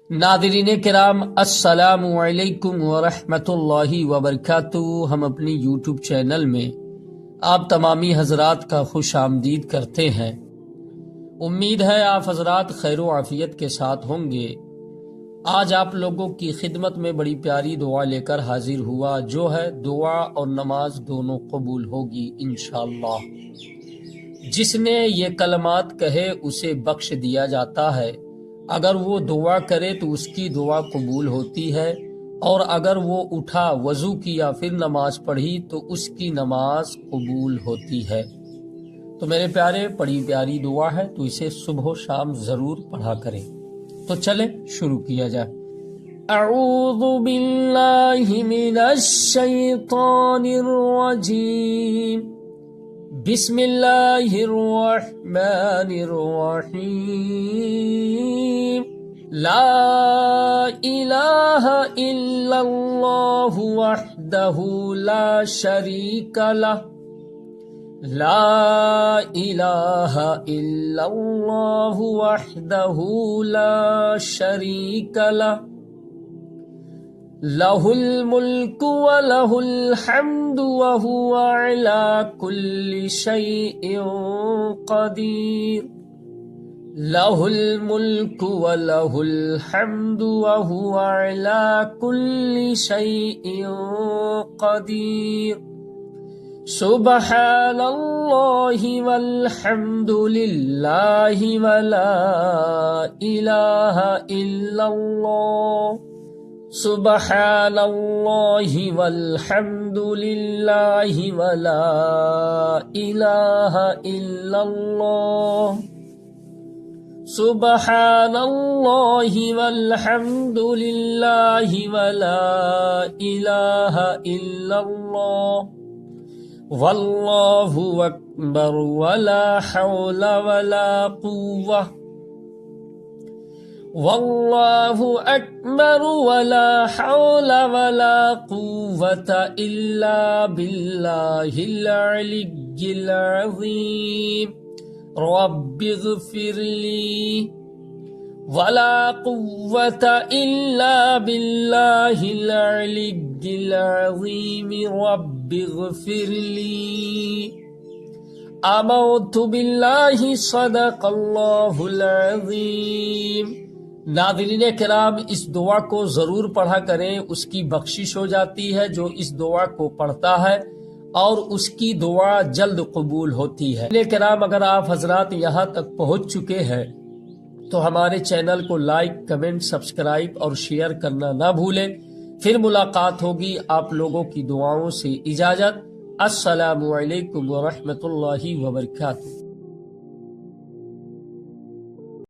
ناظرین کرام، السلام علیکم ورحمۃ اللہ وبرکاتہ۔ ہم اپنی یوٹیوب چینل میں آپ تمامی حضرات کا خوش آمدید کرتے ہیں۔ امید ہے آپ حضرات خیر و عافیت کے ساتھ ہوں گے۔ آج آپ لوگوں کی خدمت میں بڑی پیاری دعا لے کر حاضر ہوا، جو ہے دعا اور نماز دونوں قبول ہوگی انشاءاللہ۔ جس نے یہ کلمات کہے اسے بخش دیا جاتا ہے۔ اگر وہ دعا کرے تو اس کی دعا قبول ہوتی ہے، اور اگر وہ اٹھا، وضو کیا، پھر نماز پڑھی تو اس کی نماز قبول ہوتی ہے۔ تو میرے پیارے، بڑی پیاری دعا ہے، تو اسے صبح و شام ضرور پڑھا کریں۔ تو چلیں شروع کیا جائے۔ اعوذ باللہ من الشیطان الرجیم، بسم اللہ الرحمن الرحیم، لا الہ الا اللہ وحدہ لا شریک لہ، لا الہ الا اللہ وحدہ لا شریک لہ، لہ الملک ولہ الحمد وہو علی کل شیء قدیر، لہ الملک ولہ الحمد وہو علی کل شیء قدیر، سبحان اللہ والحمد للہ ولا الہ الا اللہ، سبحان اللہ والحمد للہ ولا الہ الا اللہ، سبحان اللہ والحمد للہ ولا الہ الا اللہ، واللہ اکبر ولا حول ولا قوة، واللہ اکبر ولا حول ولا قوة الا باللہ العلی العظیم، رب اغفر لی، ولا قوة الا باللہ العلی العظیم، رب اغفر لی، آمنت باللہ صدق اللہ العظیم۔ ناظرین کرام، اس دعا کو ضرور پڑھا کریں، اس کی بخشش ہو جاتی ہے جو اس دعا کو پڑھتا ہے، اور اس کی دعا جلد قبول ہوتی ہے۔ ناظرین کرام، اگر آپ حضرات یہاں تک پہنچ چکے ہیں تو ہمارے چینل کو لائک، کمنٹ، سبسکرائب اور شیئر کرنا نہ بھولیں۔ پھر ملاقات ہوگی۔ آپ لوگوں کی دعاؤں سے اجازت۔ السلام علیکم ورحمۃ اللہ وبرکاتہ۔